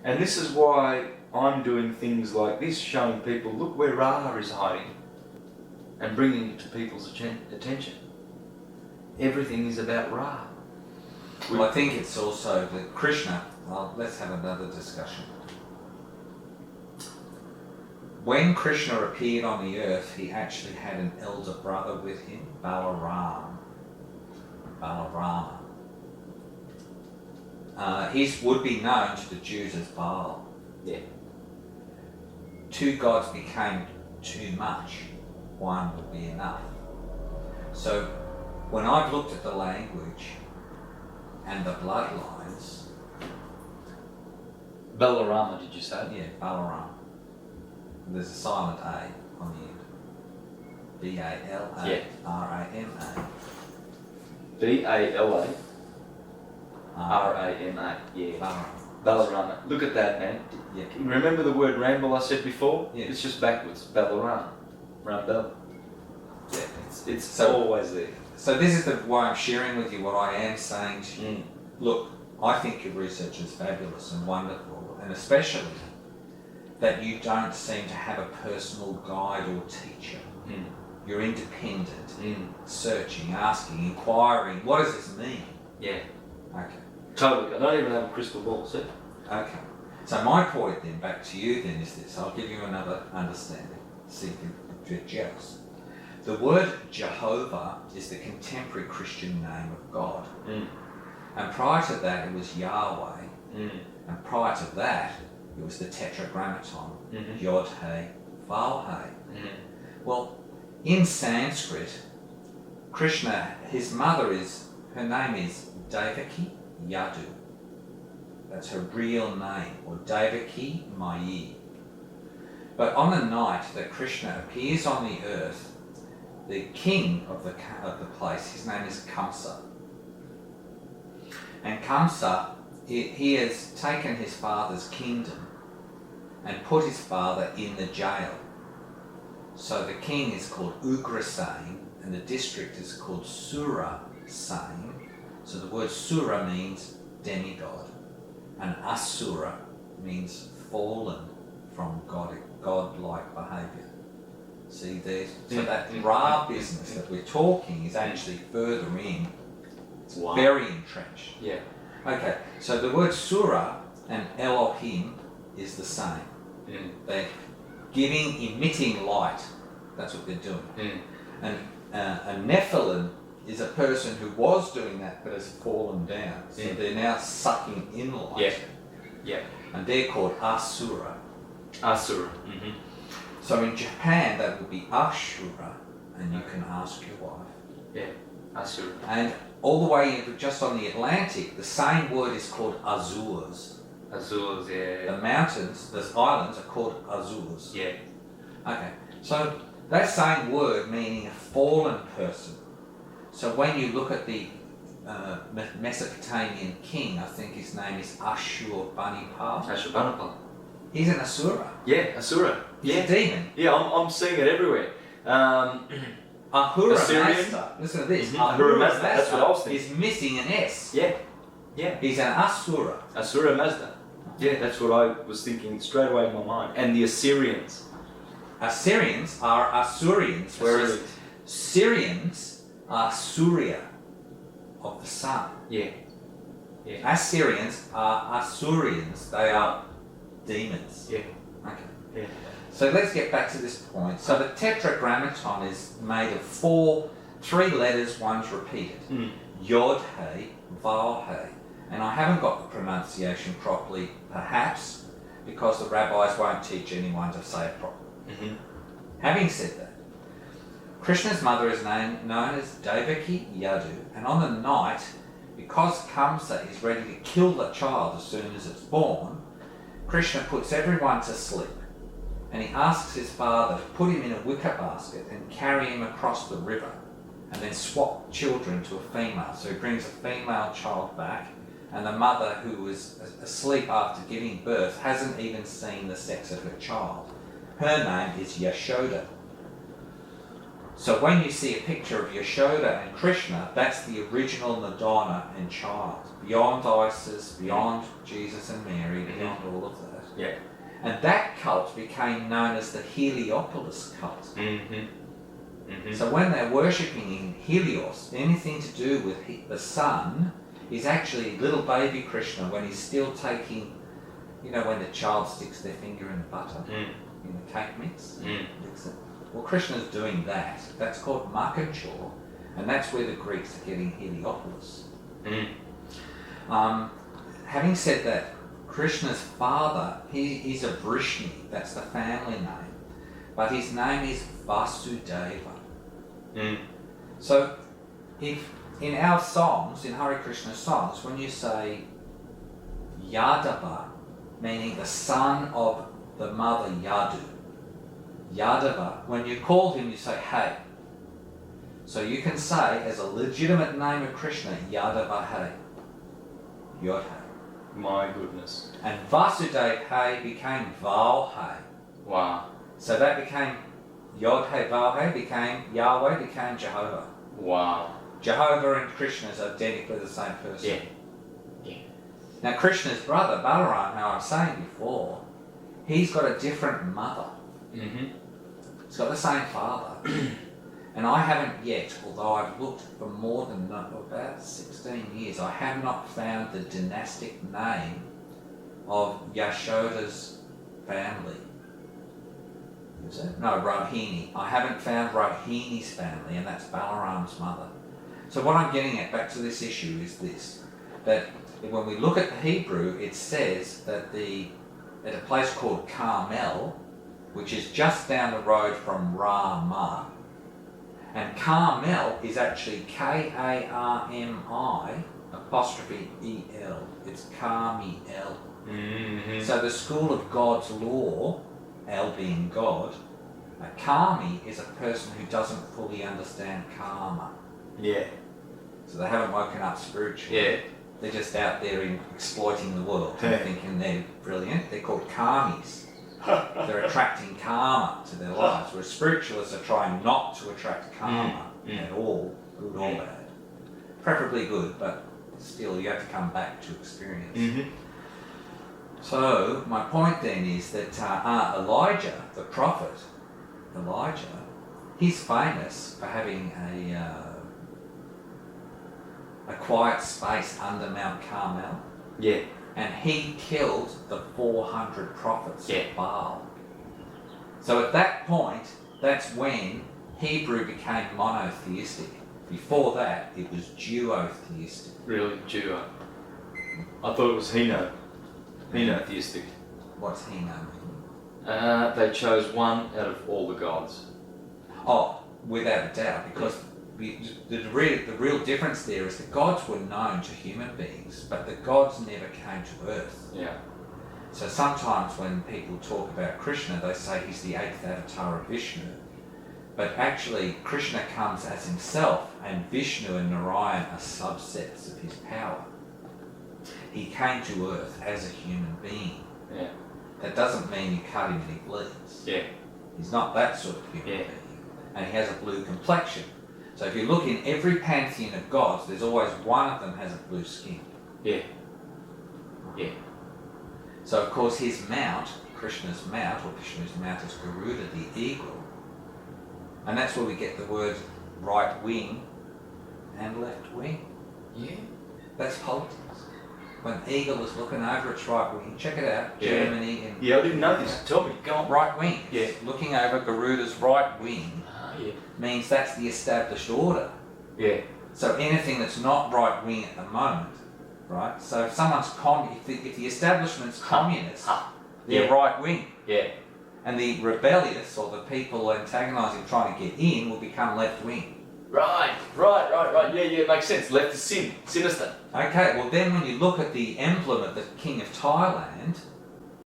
And this is why I'm doing things like this, showing people, look where Ra is hiding, and bringing it to people's attention. Everything is about Ra. Well, I think it's also that Krishna, well, let's have another discussion. When Krishna appeared on the earth, he actually had an elder brother with him, Balarama. His would be known to the Jews as Baal. Yeah. Two gods became too much. One would be enough. So when I've looked at the language and the bloodlines... Balarama, did you say? Yeah, Balarama. There's a silent A on the end. B-A-L-A-R-A-M-A. B-A-L-A-R-A-M-A. Yeah. Balarama. Look at that, man. Yeah. Remember the word ramble I said before? Yeah. It's just backwards. Balarama. Rambel. Yeah. It's So- always there. So this is why I'm sharing with you what I am saying to you. Look, I think your research is fabulous and wonderful, and especially that you don't seem to have a personal guide or teacher. You're independent, searching, asking, inquiring, what does this mean? Yeah. Okay. Totally. I don't even have a crystal ball, see? Okay. So my point then, back to you then, is this. I'll give you another understanding. See if it gels. The word Jehovah is the contemporary Christian name of God. And prior to that, it was Yahweh. And prior to that, it was the Tetragrammaton, Yod He, Vav He. Well, in Sanskrit, Krishna, his mother her name is Devaki Yadu. That's her real name, or Devaki Mayi. But on the night that Krishna appears on the earth, the king of the place, his name is Kamsa. And Kamsa, he has taken his father's kingdom and put his father in the jail. So the king is called Ugrasen and the district is called Surasen. So the word Sura means demigod and Asura means fallen from godlike behaviour. See, so that Ra business that we're talking is actually further in. It's very entrenched. Yeah. Okay, so the word Sura and Elohim is the same. They're emitting light. That's what they're doing. And a Nephilim is a person who was doing that but has fallen down. So they're now sucking in light. Yeah. Yeah. And they're called Asura. Asura. So in Japan that would be Ashura, and you can ask your wife. Yeah. Asura. And all the way just on the Atlantic, the same word is called Azores. Azores, yeah. The mountains, the islands are called Azores. Yeah. Okay, so that same word meaning a fallen person. So when you look at the Mesopotamian king, I think his name is Ashurbanipal. Ashurbanipal. He's an Asura. Yeah, Asura. He's a demon. Yeah, I'm seeing it everywhere. Ahura Assyrian. Mazda. Listen to this. Ahura Mazda, that's what I was thinking. is missing an S. Yeah. Yeah. He's an Asura. Asura Mazda. Yeah, that's what I was thinking straight away in my mind. And the Assyrians. Assyrians are Assyrians, whereas Syrians are Surya of the sun. Yeah. Yeah. Assyrians are Assyrians. They are demons. Yeah. Okay. Yeah. So let's get back to this point. So the Tetragrammaton is made of three letters, one's repeated. Yod He, Vav He. And I haven't got the pronunciation properly, perhaps, because the rabbis won't teach anyone to say it properly. Having said that, Krishna's mother is known as Devaki Yadu, and on the night, because Kamsa is ready to kill the child as soon as it's born, Krishna puts everyone to sleep, and he asks his father to put him in a wicker basket and carry him across the river, and then swap children to a female. So he brings a female child back, and the mother, who was asleep after giving birth, hasn't even seen the sex of her child. Her name is Yashoda. So when you see a picture of Yashoda and Krishna, that's the original Madonna and child. Beyond Isis, beyond Jesus and Mary, beyond all of that. Yeah. And that cult became known as the Heliopolis cult. So when they're worshipping in Helios, anything to do with the sun is actually little baby Krishna when he's still taking, when the child sticks their finger in the butter, in the cake mix. Well, Krishna's doing that. That's called Makachor, and that's where the Greeks are getting Heliopolis. Having said that, Krishna's father, he's a Vrishni, that's the family name, but his name is Vasudeva. So, if in our songs, in Hare Krishna songs, when you say Yadava, meaning the son of the mother Yadu, Yadava, when you call him, you say hey. So you can say, as a legitimate name of Krishna, Yadava hey, Yod hey. My goodness. And Vasudev hey became Val hey. Wow. So that became Yod hey, Val hey, became Yahweh, became Jehovah. Wow. Jehovah and Krishna is identically the same person. Yeah. Now Krishna's brother, Balaram, how I was saying before, he's got a different mother. He's got the same father. And I haven't yet, although I've looked for more than about 16 years, I have not found the dynastic name of Yashoda's family. Is it? No, Rohini. I haven't found Rohini's family, and that's Balaram's mother. So what I'm getting at, back to this issue, is this, that when we look at the Hebrew, it says that at a place called Carmel, which is just down the road from Ramah, and Carmel is actually Karmi apostrophe E-L. It's Carmi-El. So the school of God's law, El being God, a Karmi is a person who doesn't fully understand karma. Yeah. So they haven't woken up spiritually. Yeah. They're just out there exploiting the world and thinking they're brilliant. They're called karmis. They're attracting karma to their lives, whereas spiritualists are trying not to attract karma at all, good or bad. Preferably good, but still you have to come back to experience. So my point then is that Elijah, the prophet, he's famous for having a quiet space under Mount Carmel. Yeah. And he killed the 400 prophets Yeah. of Baal. So at that point, that's when Hebrew became monotheistic. Before that, it was duotheistic. Really? Duo. I thought it was henotheistic. What's Heno mean? They chose one out of all the gods. Oh, without a doubt, because the real difference there is the gods were known to human beings, but the gods never came to earth. Yeah. So sometimes when people talk about Krishna, they say he's the 8th avatar of Vishnu. But actually, Krishna comes as himself, and Vishnu and Narayan are subsets of his power. He came to earth as a human being. Yeah. That doesn't mean you cut him and he bleeds. Yeah. He's not that sort of human being. And he has a blue complexion. So if you look in every pantheon of gods, there's always one of them has a blue skin. Yeah. Yeah. So of course his mount, Krishna's mount, or Vishnu's mount, is Garuda, the eagle. And that's where we get the words right wing and left wing. Yeah. That's politics. When the eagle is looking over its right wing, check it out, Yeah. Germany and... Yeah, I didn't know this. Tell me, go on. Right wing. Yeah. Looking over Garuda's right wing Yeah. means that's the established order. Yeah. So anything that's not right wing at the moment, right? So if someone's if the establishment's communist, they're Yeah. right wing. Yeah. And the rebellious or the people antagonising trying to get in will become left wing. Right. Yeah, makes sense. Left is sin. Sinister. Okay, well then when you look at the emblem of the King of Thailand,